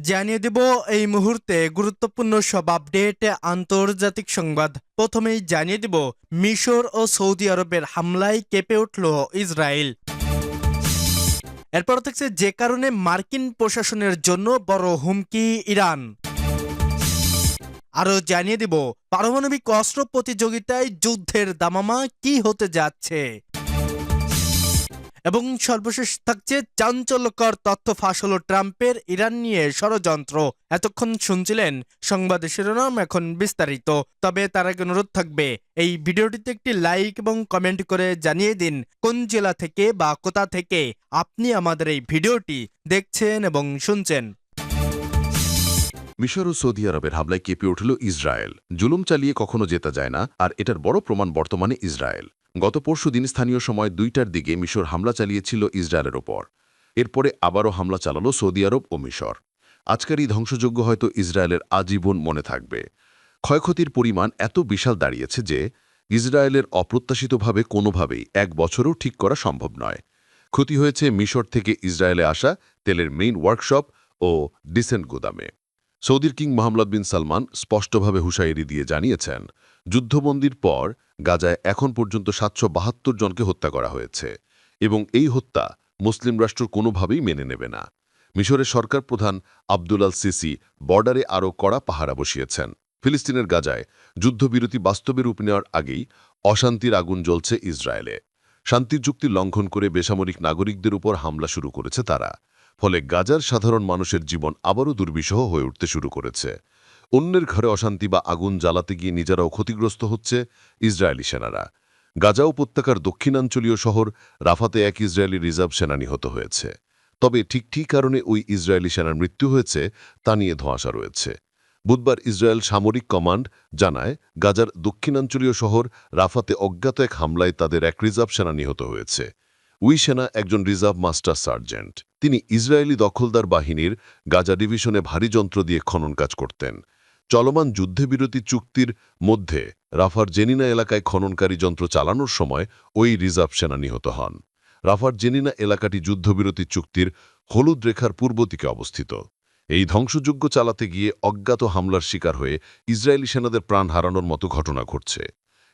জানিয়ে দেব এই মুহূর্তে গুরুত্বপূর্ণ সব আপডেট আন্তর্জাতিক সংবাদ। প্রথমেই জানিয়ে দেব মিশর ও সৌদি আরবের হামলায় কেঁপে উঠল ইসরায়েল। এরপর থাকছে যে কারণে মার্কিন প্রশাসনের জন্য বড় হুমকি ইরান। আরও জানিয়ে দেব পারমাণবিক অস্ত্র প্রতিযোগিতায় যুদ্ধের দামামা কি হতে যাচ্ছে। এবং সর্বশেষ থাকছে চাঞ্চল্যকর তথ্য ফাঁস হলো ট্রাম্পের ইরান নিয়ে ষড়যন্ত্র। এতক্ষণ শুনছিলেন সংবাদের শিরোনাম, এখন বিস্তারিত। তবে তার আগে অনুরোধ থাকবে এই ভিডিওটিতে একটি লাইক এবং কমেন্ট করে জানিয়ে দিন কোন জেলা থেকে বা কোথা থেকে আপনি আমাদের এই ভিডিওটি দেখছেন এবং শুনছেন। মিশর ও সৌদি আরবের হামলায় কেঁপে উঠল ইসরায়েল। জুলুম চালিয়ে কখনো জেতা যায় না, আর এটার বড় প্রমাণ বর্তমানে ইসরায়েল। গত পরশুদিন স্থানীয় সময় 2টার দিকে মিশর হামলা চালিয়েছিল ইসরায়েলের ওপর। এরপরে আবারও হামলা চালালো সৌদি আরব ও মিশর। আজকের এই ধ্বংসযজ্ঞ হয়তো ইসরায়েলের আজীবন মনে থাকবে। ক্ষয়ক্ষতির পরিমাণ এত বিশাল দাঁড়িয়েছে যে ইসরায়েলের অপ্রত্যাশিতভাবে কোনোভাবেই 1 বছরও ঠিক করা সম্ভব নয়। ক্ষতি হয়েছে মিশর থেকে ইসরায়েলে আসা তেলের মেইন ওয়ার্কশপ ও ডিসেন্ট গুদামে। সৌদির কিং মোহাম্মদ বিন সালমান স্পষ্টভাবে হুঁশিয়ারি দিয়ে জানিয়েছেন, যুদ্ধবন্দির পর গাজায় এখন পর্যন্ত 772 জনকে হত্যা করা হয়েছে এবং এই হত্যা মুসলিম রাষ্ট্র কোনোভাবেই মেনে নেবে না। মিশরের সরকার প্রধান আব্দুল আল সিসি বর্ডারে আরও কড়া পাহারা বসিয়েছেন। ফিলিস্তিনের গাজায় যুদ্ধবিরতি বাস্তবে রূপ নেওয়ার আগেই অশান্তির আগুন জ্বলছে ইসরায়েলে। শান্তির চুক্তি লঙ্ঘন করে বেসামরিক নাগরিকদের উপর হামলা শুরু করেছে তারা। ফলে গাজার সাধারণ মানুষের জীবন আবারও দুর্বিষহ হয়ে উঠতে শুরু করেছে। অন্যের ঘরে অশান্তি বা আগুন জ্বালাতে গিয়ে নিজেরাও ক্ষতিগ্রস্ত হচ্ছে ইসরায়েলি সেনারা। গাজা উপত্যকার দক্ষিণাঞ্চলীয় শহর রাফাতে এক ইসরায়েলি রিজার্ভ সেনা নিহত হয়েছে। তবে ঠিক কারণে ওই ইসরায়েলি সেনার মৃত্যু হয়েছে তা নিয়ে ধোঁয়াশা রয়েছে। বুধবার ইসরায়েল সামরিক কমান্ড জানায়, গাজার দক্ষিণাঞ্চলীয় শহর রাফাতে অজ্ঞাত এক হামলায় তাদের এক রিজার্ভ সেনা নিহত হয়েছে। ওই সেনা একজন রিজার্ভ মাস্টার সার্জেন্ট। তিনি ইসরায়েলি দখলদার বাহিনীর গাজা ডিভিশনে ভারী যন্ত্র দিয়ে খনন কাজ করতেন। চলমান যুদ্ধবিরতি চুক্তির মধ্যে রাফার জেনিনা এলাকায় খননকারী যন্ত্র চালানোর সময় ওই রিজার্ভ সেনা নিহত হন। রাফার জেনিনা এলাকাটি যুদ্ধবিরতি চুক্তির হলুদ রেখার পূর্ব দিকে অবস্থিত। এই ধ্বংসযজ্ঞ চালাতে গিয়ে অজ্ঞাত হামলার শিকার হয়ে ইসরায়েলি সেনাদের প্রাণ হারানোর মতো ঘটনা ঘটছে।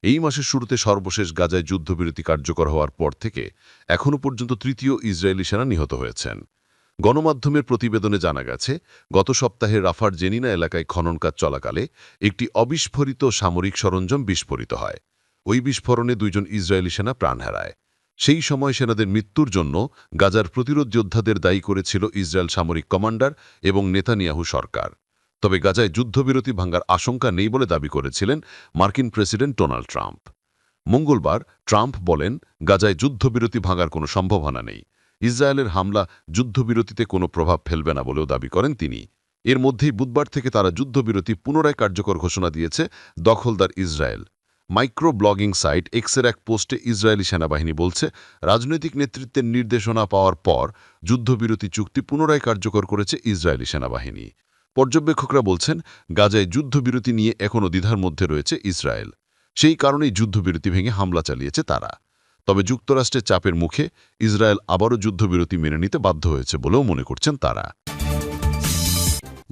এই মাসের শুরুতে সর্বশেষ গাজায় যুদ্ধবিরতি কার্যকর হওয়ার পর থেকে এখনও পর্যন্ত 3য় ইসরায়েলি সেনা নিহত হয়েছেন। গণমাধ্যমের প্রতিবেদনে জানা গেছে, গত সপ্তাহে রাফার জেনিনা এলাকায় খনন কাজ চলাকালে একটি অবিস্ফোরিত সামরিক সরঞ্জাম বিস্ফোরিত হয়। ওই বিস্ফোরণে 2 জন ইসরায়েলি সেনা প্রাণ হারায়। সেই সময় সেনাদের মৃত্যুর জন্য গাজার প্রতিরোধ যোদ্ধাদের দায়ী করেছিল ইসরায়েল সামরিক কমান্ডার এবং নেতানিয়াহু সরকার। তবে গাজায় যুদ্ধবিরতি ভাঙার আশঙ্কা নেই বলে দাবি করেছিলেন মার্কিন প্রেসিডেন্ট ডোনাল্ড ট্রাম্প। মঙ্গলবার ট্রাম্প বলেন, গাজায় যুদ্ধবিরতি ভাঙার কোনো সম্ভাবনা নেই। ইসরায়েলের হামলা যুদ্ধবিরতিতে কোনো প্রভাব ফেলবে না বলেও দাবি করেন তিনি। এর মধ্যেই বুধবার থেকে তারা যুদ্ধবিরতি পুনরায় কার্যকর ঘোষণা দিয়েছে দখলদার ইসরায়েল। মাইক্রো ব্লগিং সাইট এক্সের এক পোস্টে ইসরায়েলি সেনাবাহিনী বলছে, রাজনৈতিক নেতৃত্বের নির্দেশনা পাওয়ার পর যুদ্ধবিরতি চুক্তি পুনরায় কার্যকর করেছে ইসরায়েলি সেনাবাহিনী। পর্যবেক্ষকরা বলছেন, গাজায় যুদ্ধবিরতি নিয়ে এখনও দ্বিধার মধ্যে রয়েছে ইসরায়েল। সেই কারণেই যুদ্ধবিরতি ভেঙে হামলা চালিয়েছে তারা। তবে যুক্তরাষ্ট্রের চাপের মুখে ইসরায়েল আবারও যুদ্ধবিরতি মেনে নিতে বাধ্য হয়েছে বলেও মনে করছেন তারা।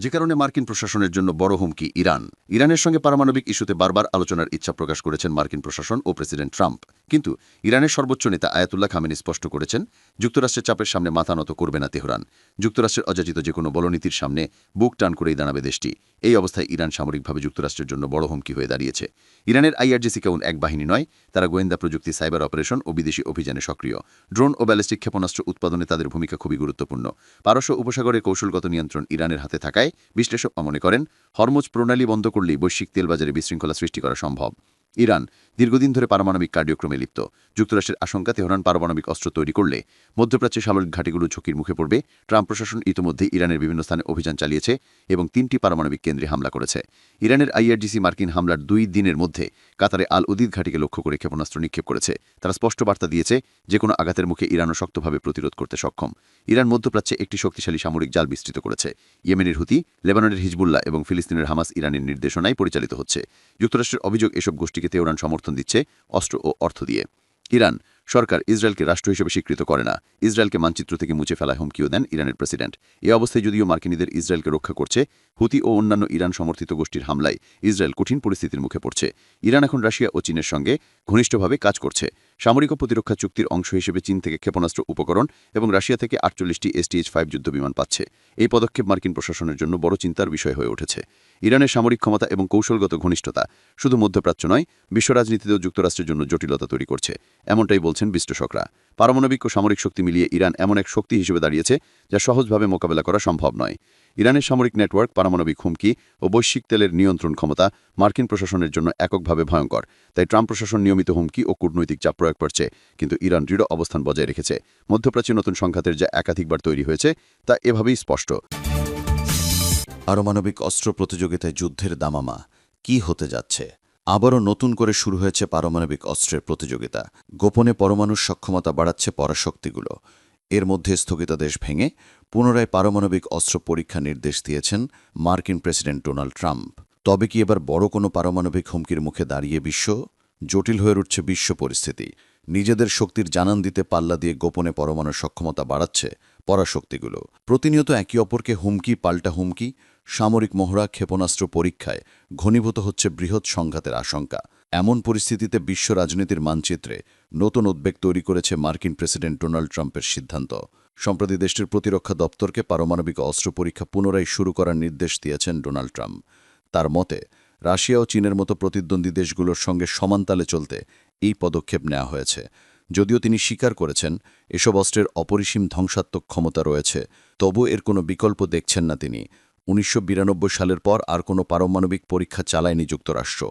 যে কারণে মার্কিন প্রশাসনের জন্য বড় হুমকি ইরান। ইরানের সঙ্গে পারমাণবিক ইস্যুতে বারবার আলোচনার ইচ্ছা প্রকাশ করেছেন মার্কিন প্রশাসন ও প্রেসিডেন্ট ট্রাম্প। কিন্তু ইরানের সর্বোচ্চ নেতা আয়াতুল্লাহ খামেনি স্পষ্ট করেছেন, যুক্তরাষ্ট্রের চাপের সামনে মাথা নত করবে না তেহরান। যুক্তরাষ্ট্রের অযাচিত যে কোনো বলনীতির সামনে বুক টান করেই দাঁড়াবে দেশটি। এই অবস্থায় ইরান সামরিকভাবে যুক্তরাষ্ট্রের জন্য বড় হুমকি হয়ে দাঁড়িয়েছে। ইরানের আইআরজিসি কেবল এক বাহিনী নয়, তারা গোয়েন্দা প্রযুক্তি, সাইবার অপারেশন ও বিদেশি অভিযানে সক্রিয়। ড্রোন ও ব্যালিস্টিক ক্ষেপণাস্ত্র উৎপাদনে তাদের ভূমিকা খুবই গুরুত্বপূর্ণ। পারস্য উপসাগরের কৌশলগত নিয়ন্ত্রণ ইরানের হাতে থাকায় বিশ্লেষক মনে করেন, হরমুজ প্রণালী বন্ধ করলেই বৈশ্বিক তেলবাজারে বিশৃঙ্খলা সৃষ্টি করা সম্ভব। ইরান দীর্ঘদিন ধরে পারমাণবিক কার্যক্রমে লিপ্ত। যুক্তরাষ্ট্রের আশঙ্কা, তেহরান পারমাণবিক অস্ত্র তৈরি করলে মধ্যপ্রাচ্যে সামরিক ঘাঁটিগুলো ঝুঁকির মুখে পড়বে। ট্রাম্প প্রশাসন ইতিমধ্যে ইরানের বিভিন্ন স্থানে অভিযান চালিয়েছে এবং 3টি পারমাণবিক কেন্দ্রে হামলা করেছে। ইরানের আইআরজিসি মার্কিন হামলার 2 দিনের মধ্যে কাতারে আল উদিদ ঘাঁটিকে লক্ষ্য করে ক্ষেপণাস্ত্র নিক্ষেপ করেছে। তারা স্পষ্ট বার্তা দিয়েছে, যে কোনো আঘাতের মুখে ইরানও শক্তভাবে প্রতিরোধ করতে সক্ষম। ইরান মধ্যপ্রাচ্যে একটি শক্তিশালী সামরিক জাল বিস্তৃত করেছে। ইয়েমেনের হুতি, লেবাননের হিজবুল্লাহ এবং ফিলিস্তিনের হামাস ইরানের নির্দেশনায় পরিচালিত হচ্ছে। যুক্তরাষ্ট্রের অভিযোগ, এসব গোষ্ঠীকে তেহরান সমর্থন দিচ্ছে অস্ত্র ও অর্থ দিয়ে। ইরান সরকার ইসরায়েলকে রাষ্ট্র হিসেবে স্বীকৃত করে না, ইসরায়েলকে মানচিত্র থেকে মুছে ফেলায় হুমকিও দেন ইরানের প্রেসিডেন্ট। এ অবস্থায় যদিও মার্কিনীদের ইসরায়েলকে রক্ষা করছে, হুতি ও অন্যান্য ইরান সমর্থিত গোষ্ঠীর হামলায় ইসরায়েল কঠিন পরিস্থিতির মুখে পড়ছে। ইরান এখন রাশিয়া ও চীনের সঙ্গে ঘনিষ্ঠভাবে কাজ করছে। সামরিক ও প্রতিরক্ষা চুক্তির অংশ হিসেবে চীন থেকে ক্ষেপণাস্ত্র উপকরণ এবং রাশিয়া থেকে 48টি STH-5 যুদ্ধবিমান পাচ্ছে। এই পদক্ষেপ মার্কিন প্রশাসনের জন্য বড় চিন্তার বিষয় হয়ে উঠেছে। ইরানের সামরিক ক্ষমতা এবং কৌশলগত ঘনিষ্ঠতা শুধু মধ্যপ্রাচ্য নয়, বিশ্ব রাজনীতিতেও যুক্তরাষ্ট্রের জন্য জটিলতা তৈরি করছে, এমনটাই বলছেন বিশ্লেষকরা। পারমাণবিক ও সামরিক শক্তি মিলিয়ে ইরান এমন এক শক্তি হিসেবে দাঁড়িয়েছে যা সহজভাবে মোকাবেলা করা সম্ভব নয়। ইরানের সামরিক নেটওয়ার্ক, পারমাণবিক হুমকি ও বৈশ্বিক তেলের নিয়ন্ত্রণ ক্ষমতা মার্কিন প্রশাসনের জন্য এককভাবে ভয়ঙ্কর। তাই ট্রাম্প প্রশাসন নিয়মিত হুমকি ও কূটনৈতিক চাপ প্রয়োগ করছে, কিন্তু ইরান দৃঢ় অবস্থান বজায় রেখেছে। মধ্যপ্রাচ্যে নতুন সংঘাতের যা একাধিকবার তৈরি হয়েছে তা এভাবেই স্পষ্ট। পারমাণবিক অস্ত্র প্রতিযোগিতায় যুদ্ধের দামামা কি হতে যাচ্ছে? আবারও নতুন করে শুরু হয়েছে পারমাণবিক অস্ত্রের প্রতিযোগিতা। গোপনে পরমাণুর সক্ষমতা বাড়াচ্ছে পরাশক্তিগুলো। এর মধ্যে স্থগিতাদেশ ভেঙে পুনরায় পারমাণবিক অস্ত্র পরীক্ষা নির্দেশ দিয়েছেন মার্কিন প্রেসিডেন্ট ডোনাল্ড ট্রাম্প। তবে কি এবার বড় কোনো পারমাণবিক হুমকির মুখে দাঁড়িয়ে বিশ্ব? জটিল হয়ে উঠছে বিশ্ব পরিস্থিতি। নিজেদের শক্তির জানান দিতে পাল্লা দিয়ে গোপনে পরমাণু সক্ষমতা বাড়াচ্ছে পরাশক্তিগুলো। প্রতিনিয়ত একে অপরকে হুমকি পাল্টা হুমকি। সামরিক মহড়া, ক্ষেপণাস্ত্র পরীক্ষায় ঘনীভূত হচ্ছে বৃহৎ সংঘাতের আশঙ্কা। এমন পরিস্থিতিতে বিশ্ব রাজনীতির মানচিত্রে নতুন উদ্বেগ তৈরি করেছে মার্কিন প্রেসিডেন্ট ডোনাল্ড ট্রাম্পের সিদ্ধান্ত। সম্প্রতি দেশটির প্রতিরক্ষা দপ্তরকে পারমাণবিক অস্ত্র পরীক্ষা পুনরায় শুরু করার নির্দেশ দিয়েছেন ডোনাল্ড ট্রাম্প। তার মতে রাশিয়া ও চীনের মতো প্রতিদ্বন্দ্বী দেশগুলোর সঙ্গে সমানতালে চলতে এই পদক্ষেপ নেওয়া হয়েছে। যদিও তিনি স্বীকার করেছেন এসব অস্ত্রের অপরিসীম ধ্বংসাত্মক ক্ষমতা রয়েছে, তবু এর কোনো বিকল্প দেখছেন না তিনি। 1992 সালের পর আর কোনো পারমাণবিক পরীক্ষা চালায়নি যুক্তরাষ্ট্র।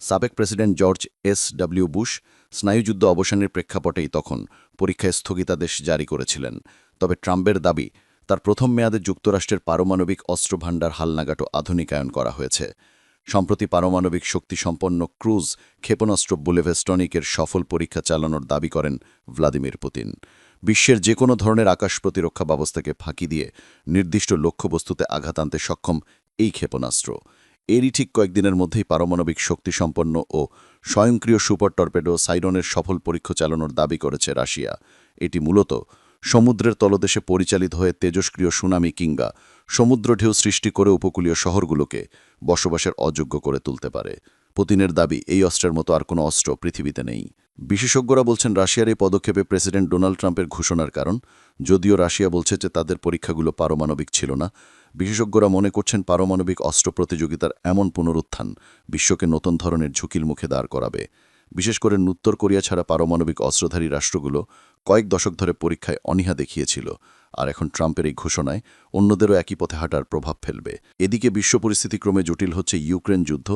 সাবেক প্রেসিডেন্ট জর্জ S.W. বুশ স্নায়ুযুদ্ধ অবসানের প্রেক্ষাপটেই তখন পরীক্ষায় স্থগিতাদেশ জারি করেছিলেন। তবে ট্রাম্পের দাবি, তার প্রথম মেয়াদে যুক্তরাষ্ট্রের পারমাণবিক অস্ত্রভাণ্ডার হালনাগাদ আধুনিকায়ন করা হয়েছে। সম্প্রতি পারমাণবিক শক্তিসম্পন্ন ক্রুজ ক্ষেপণাস্ত্র বুলেভেস্টনিকের সফল পরীক্ষা চালানোর দাবি করেন ভ্লাদিমির পুতিন। বিশ্বের যে কোনো ধরনের আকাশ প্রতিরক্ষা ব্যবস্থাকে ফাঁকি দিয়ে নির্দিষ্ট লক্ষ্যবস্তুতে আঘাত আনতে সক্ষম এই ক্ষেপণাস্ত্র। এরই ঠিক কয়েকদিনের মধ্যেই পারমাণবিক শক্তিসম্পন্ন ও স্বয়ংক্রিয় সুপার টর্পেডো সাইরনের সফল পরীক্ষা চালানোর দাবি করেছে রাশিয়া। এটি মূলত সমুদ্রের তলদেশে পরিচালিত হয়ে তেজস্ক্রিয় সুনামি কিংবা সমুদ্র ঢেউ সৃষ্টি করে উপকূলীয় শহরগুলোকে বসবাসের অযোগ্য করে তুলতে পারে। পুতিনের দাবি, এই অস্ত্রের মতো আর কোনো অস্ত্র পৃথিবীতে নেই। বিশেষজ্ঞরা বলছেন রাশিয়ার এই পদক্ষেপে প্রেসিডেন্ট ডোনাল্ড ট্রাম্পের ঘোষণার কারণ। যদিও রাশিয়া বলছে যে তাদের পরীক্ষাগুলো পারমাণবিক ছিল না, বিশেষজ্ঞরা মনে করছেন পারমাণবিক অস্ত্র প্রতিযোগিতার এমন পুনরুত্থান বিশ্বকে নতুন ধরনের ঝুঁকির মুখে দাঁড় করাবে। বিশেষ করে উত্তর কোরিয়া ছাড়া পারমাণবিক অস্ত্রধারী রাষ্ট্রগুলো কয়েক দশক ধরে পরীক্ষায় অনীহা দেখিয়েছিল, আর এখন ট্রাম্পের এই ঘোষণায় অন্যদেরও একই পথে হাঁটার প্রভাব ফেলবে। এদিকে বিশ্ব পরিস্থিতি ক্রমে জটিল হচ্ছে ইউক্রেন যুদ্ধ,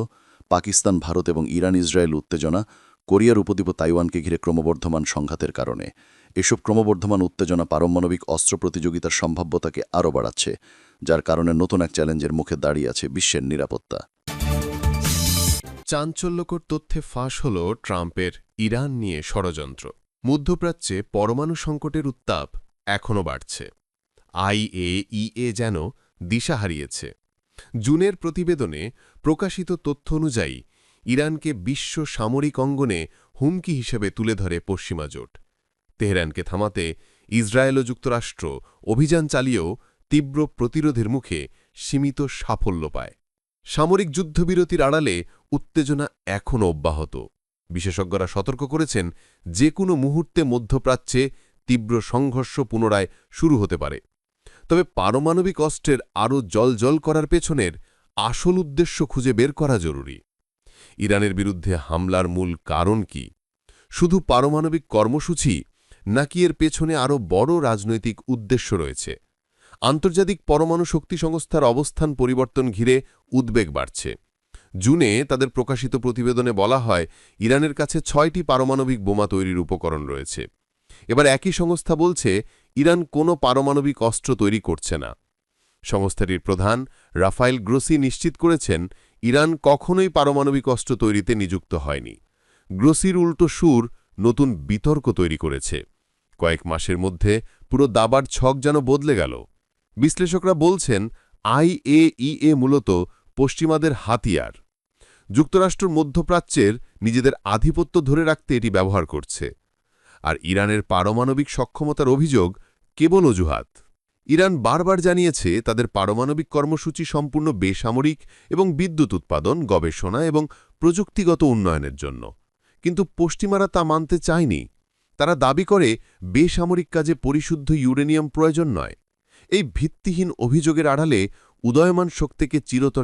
পাকিস্তান, ভারত এবং ইরান ইসরায়েল উত্তেজনা, কোরিয়ার উপদ্বীপ তাইওয়ানকে ঘিরে ক্রমবর্ধমান সংঘাতের কারণে। এসব ক্রমবর্ধমান উত্তেজনা পারমাণবিক অস্ত্র প্রতিযোগিতার সম্ভাব্যতাকে আরও বাড়াচ্ছে, যার কারণে নতুন এক চ্যালেঞ্জের মুখে দাঁড়িয়ে আছে বিশ্বের নিরাপত্তা। চাঞ্চল্যকর তথ্যে ফাঁস হল ট্রাম্পের ইরান নিয়ে ষড়যন্ত্র। মধ্যপ্রাচ্যে পরমাণু সংকটের উত্তাপ এখনও বাড়ছে। IAEA যেন দিশা হারিয়েছে। জুনের প্রতিবেদনে প্রকাশিত তথ্য অনুযায়ী ইরানকে বিশ্ব সামরিক অঙ্গনে হুমকি হিসেবে তুলে ধরে পশ্চিমা জোট। তেহরানকে থামাতে ইসরায়েল ও যুক্তরাষ্ট্র অভিযান চালিয়েও তীব্র প্রতিরোধের মুখে সীমিত সাফল্য পায়। সামরিক যুদ্ধবিরতির আড়ালে উত্তেজনা এখনও অব্যাহত। বিশেষজ্ঞরা সতর্ক করেছেন, যে কোনো মুহূর্তে মধ্যপ্রাচ্যে তীব্র সংঘর্ষ পুনরায় শুরু হতে পারে। তবে পারমাণবিক অস্ত্রের আরও জলজল করার পেছনের আসল উদ্দেশ্য খুঁজে বের করা জরুরি। ইরানের বিরুদ্ধে হামলার মূল কারণ কি? শুধু পারমাণবিক কর্মসূচি, নাকি এর পেছনে আরও বড় রাজনৈতিক উদ্দেশ্য রয়েছে? আন্তর্জাতিক পরমাণু শক্তি সংস্থার অবস্থান পরিবর্তন ঘিরে উদ্বেগ বাড়ছে। জুনে তাদের প্রকাশিত প্রতিবেদনে বলা হয়, ইরানের কাছে 6টি পারমাণবিক বোমা তৈরির উপকরণ রয়েছে। এবার একই সংস্থা বলছে ইরান কোনো পারমাণবিক অস্ত্র তৈরি করছে না। সংস্থাটির প্রধান রাফায়েল গ্রোসি নিশ্চিত করেছেন, ইরান কখনোই পারমাণবিক অস্ত্র তৈরিতে নিযুক্ত হয়নি। গ্রোসির উল্টো সুর নতুন বিতর্ক তৈরি করেছে। কয়েক মাসের মধ্যে পুরো দাবার ছক যেন বদলে গেল। বিশ্লেষকরা বলছেন, IAEA মূলত পশ্চিমাদের হাতিয়ার। যুক্তরাষ্ট্র মধ্যপ্রাচ্যের নিজেদের আধিপত্য ধরে রাখতে এটি ব্যবহার করছে। আর ইরানের পারমাণবিক সক্ষমতার অভিযোগ কেবল অজুহাত। ইরান বারবার জানিয়েছে তাদের পারমাণবিক কর্মসূচি সম্পূর্ণ বেসামরিক এবং বিদ্যুৎ উৎপাদন, গবেষণা এবং প্রযুক্তিগত উন্নয়নের জন্য। কিন্তু পশ্চিমারা তা মানতে চায়নি। তারা দাবি করে বেসামরিক কাজে পরিশুদ্ধ ইউরেনিয়াম প্রয়োজন নয়। এই ভিত্তিহীন অভিযোগের আড়ালে উদয়মান শক্তিকে চিরতরে